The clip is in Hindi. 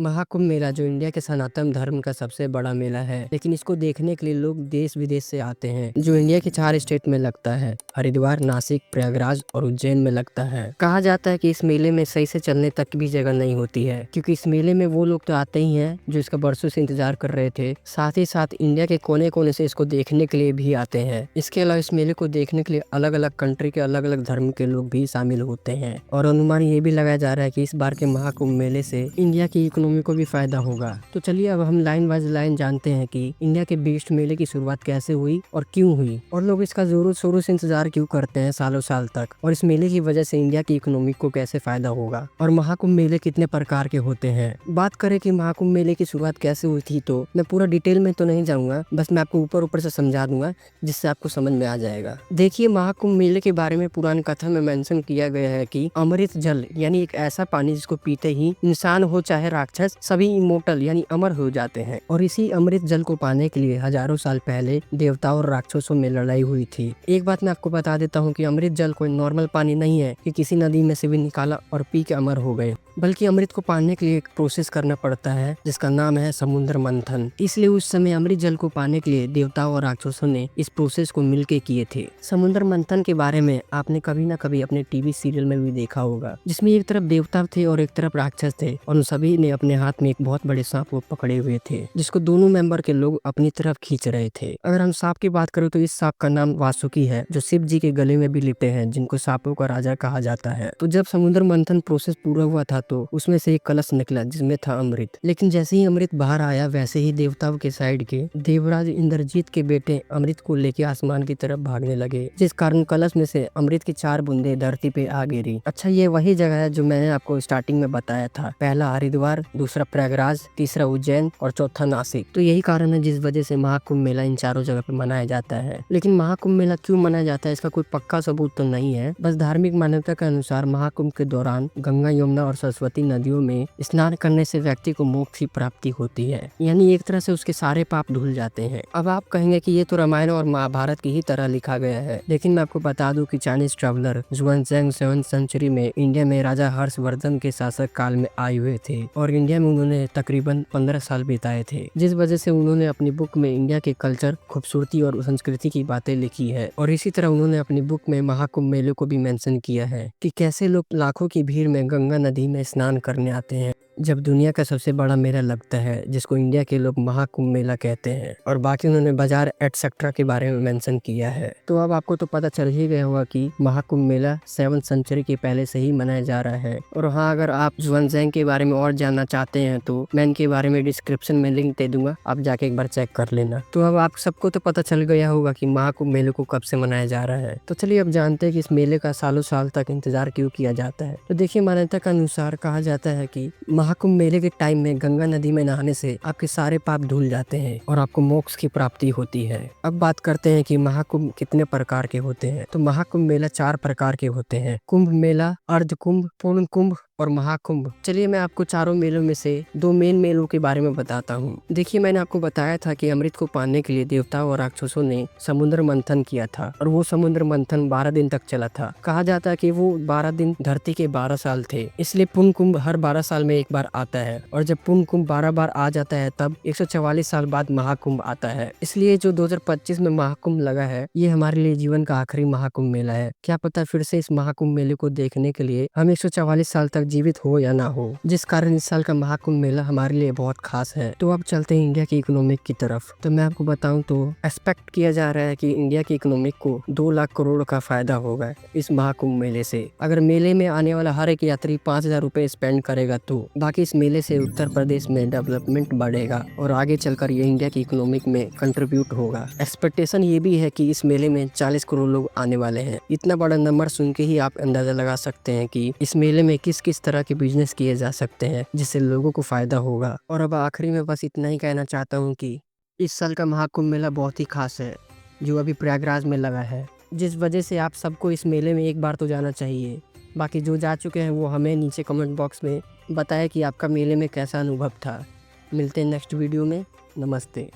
महाकुंभ मेला जो इंडिया के सनातन धर्म का सबसे बड़ा मेला है, लेकिन इसको देखने के लिए लोग देश विदेश से आते हैं। जो इंडिया के 4 स्टेट में लगता है, हरिद्वार, नासिक, प्रयागराज और उज्जैन में लगता है। कहा जाता है कि इस मेले में सही से चलने तक भी जगह नहीं होती है, क्योंकि इस मेले में वो लोग तो आते ही हैं जो इसका बरसों से इंतजार कर रहे थे, साथ ही साथ इंडिया के कोने कोने से इसको देखने के लिए भी आते हैं। इसके अलावा इस मेले को देखने के लिए अलग अलग कंट्री के अलग अलग धर्म के लोग भी शामिल होते हैं और अनुमान ये भी लगाया जा रहा है कि इस बार के महाकुंभ मेले से इंडिया की इकोनॉमी को भी फायदा होगा। तो चलिए अब हम लाइन बाय लाइन जानते हैं कि इंडिया के बिगेस्ट मेले की शुरुआत कैसे हुई और क्यों हुई, और लोग इसका जोरों शोरों से इंतजार क्यों करते हैं सालों साल तक, और इस मेले की वजह से इंडिया की इकोनॉमी को कैसे फायदा होगा, और महाकुंभ मेले कितने प्रकार के होते हैं। बात करें कि महाकुंभ मेले की शुरुआत कैसे हुई थी, तो मैं पूरा डिटेल में तो नहीं जाऊंगा, बस मैं आपको ऊपर ऊपर से समझा दूंगा जिससे आपको समझ में आ जाएगा। देखिए, महाकुंभ मेले के बारे में पुरानी कथा में मेंशन किया गया है कि अमृत जल यानी एक ऐसा पानी जिसको पीते ही इंसान हो चाहे राक्षस सभी इमोर्टल यानी अमर हो जाते हैं, और इसी अमृत जल को पाने के लिए हजारों साल पहले देवताओं और राक्षसों में लड़ाई हुई थी। एक बात मैं आपको बता देता हूँ कि अमृत जल कोई नॉर्मल पानी नहीं है कि किसी नदी में से भी निकाला और पी के अमर हो गए, बल्कि अमृत को पाने के लिए एक प्रोसेस करना पड़ता है जिसका नाम है समुद्र मंथन। इसलिए उस समय अमृत जल को पाने के लिए देवताओं और राक्षसों ने इस प्रोसेस को मिलके किए थे। समुद्र मंथन के बारे में आपने कभी ना कभी अपने टीवी सीरियल में भी देखा होगा, जिसमें एक तरफ देवता थे और एक तरफ राक्षस थे, और उन सभी ने अपने हाथ में एक बहुत बड़े सांप को पकड़े हुए थे, जिसको दोनों मेंबर के लोग अपनी तरफ खींच रहे थे। अगर हम सांप की बात करें तो इस सांप का नाम वासुकी है, जो शिव जी के गले में भी लिपटे हैं, जिनको सांपों का राजा कहा जाता है। तो जब समुद्र मंथन प्रोसेस पूरा हुआ था तो उसमें से एक कलश निकला जिसमें था अमृत, लेकिन जैसे ही अमृत बाहर आया वैसे ही देवताओं के साइड के देवराज इंद्रजीत के बेटे अमृत को लेके आसमान की तरफ भागने लगे, जिस कारण कलश में से अमृत की 4 बूंदे धरती पे आ गिरी। अच्छा, ये वही जगह है जो मैंने आपको स्टार्टिंग में बताया था, पहला हरिद्वार, दूसरा प्रयागराज, तीसरा उज्जैन और चौथा नासिक। तो यही कारण है जिस वजह से महाकुंभ मेला इन चारों जगह पे मनाया जाता है। लेकिन महाकुंभ मेला क्यों मनाया जाता है, इसका कोई पक्का सबूत तो नहीं है, बस धार्मिक मान्यता के अनुसार महाकुंभ के दौरान गंगा, यमुना और सरस्वती नदियों में स्नान करने से व्यक्ति को मोक्ष की प्राप्ति होती है, यानी एक तरह से उसके सारे पाप धुल जाते हैं। अब आप कहेंगे कि ये तो रामायण और महाभारत की ही तरह लिखा गया है, लेकिन मैं आपको बता दूं कि चाइनीज ट्रैवलर जुआनज़ैंग 7th सेंचुरी में इंडिया में राजा हर्षवर्धन के शासक काल में आए हुए थे, और इंडिया में उन्होंने तकरीबन 15 साल बिताए थे, जिस वजह से उन्होंने अपनी बुक में इंडिया के कल्चर, खूबसूरती और संस्कृति की बातें लिखी है। और इसी तरह उन्होंने अपनी बुक में महाकुंभ मेले को भी मेंशन किया है कि कैसे लोग लाखों की भीड़ में गंगा नदी में स्नान करने आते हैं जब दुनिया का सबसे बड़ा मेला लगता है, जिसको इंडिया के लोग महाकुंभ मेला कहते हैं। और बाकी उन्होंने बाजार एटसेट्रा के बारे में मेंशन किया है। तो अब आपको तो पता चल ही गया होगा कि महाकुंभ मेला 7th सेंचुरी के पहले से ही मनाया जा रहा है। और हाँ, अगर आप जुआनज़ैंग के बारे में और जानना चाहते हैं तो मैं इनके बारे में डिस्क्रिप्शन में लिंक दे दूंगा, आप जाके एक बार चेक कर लेना। तो अब आप सबको तो पता चल गया होगा कि महाकुंभ मेले को कब से मनाया जा रहा है। तो चलिए अब जानते हैं कि इस मेले का सालों साल तक इंतजार क्यों किया जाता है। तो देखिए, मान्यता के अनुसार कहा जाता है कि महाकुंभ मेले के टाइम में गंगा नदी में नहाने से आपके सारे पाप धुल जाते हैं और आपको मोक्ष की प्राप्ति होती है। अब बात करते हैं कि महाकुंभ कितने प्रकार के होते हैं। तो महाकुंभ मेला 4 प्रकार के होते हैं: कुंभ मेला, अर्ध कुंभ, पूर्ण कुंभ और महाकुंभ। चलिए मैं आपको चारों मेलों में से 2 मेन मेलों के बारे में बताता हूँ। देखिए, मैंने आपको बताया था कि अमृत को पाने के लिए देवताओं और राक्षसों ने समुद्र मंथन किया था, और वो समुद्र मंथन 12 दिन तक चला था। कहा जाता है कि वो 12 दिन धरती के 12 साल थे, इसलिए पूर्ण कुंभ हर 12 साल में एक बार आता है, और जब पूर्ण कुंभ 12 बार आ जाता है तब 144 साल बाद महाकुंभ आता है। इसलिए जो 2025 में महाकुंभ लगा है, ये हमारे लिए जीवन का आखिरी महाकुंभ मेला है। क्या पता फिर से इस महाकुंभ मेले को देखने के लिए हम 144 साल तक जीवित हो या ना हो, जिस कारण इस साल का महाकुंभ मेला हमारे लिए बहुत खास है। तो अब चलते हैं इंडिया की इकोनॉमिक की तरफ। तो मैं आपको बताऊं तो एक्सपेक्ट किया जा रहा है कि इंडिया की इकोनॉमिक को 2 लाख करोड़ का फायदा होगा इस महाकुंभ मेले से। अगर मेले में आने वाला हर एक यात्री 5,000 रुपए स्पेंड करेगा तो बाकी इस मेले से उत्तर प्रदेश में डेवलपमेंट बढ़ेगा और आगे चलकर ये इंडिया की इकोनॉमिक में कंट्रीब्यूट होगा। एक्सपेक्टेशन ये भी है कि इस मेले में 40 करोड़ लोग आने वाले हैं। इतना बड़ा नंबर सुन के ही आप अंदाजा लगा सकते हैं कि इस मेले में किस किस तरह के बिजनेस किए जा सकते हैं जिससे लोगों को फायदा होगा। और अब आखिरी में बस इतना ही कहना चाहता हूँ कि इस साल का महाकुंभ मेला बहुत ही खास है, जो अभी प्रयागराज में लगा है, जिस वजह से आप सबको इस मेले में एक बार तो जाना चाहिए। बाकी जो जा चुके हैं वो हमें नीचे कमेंट बॉक्स में बताएं कि आपका मेले में कैसा अनुभव था। मिलते हैं नेक्स्ट वीडियो में। नमस्ते।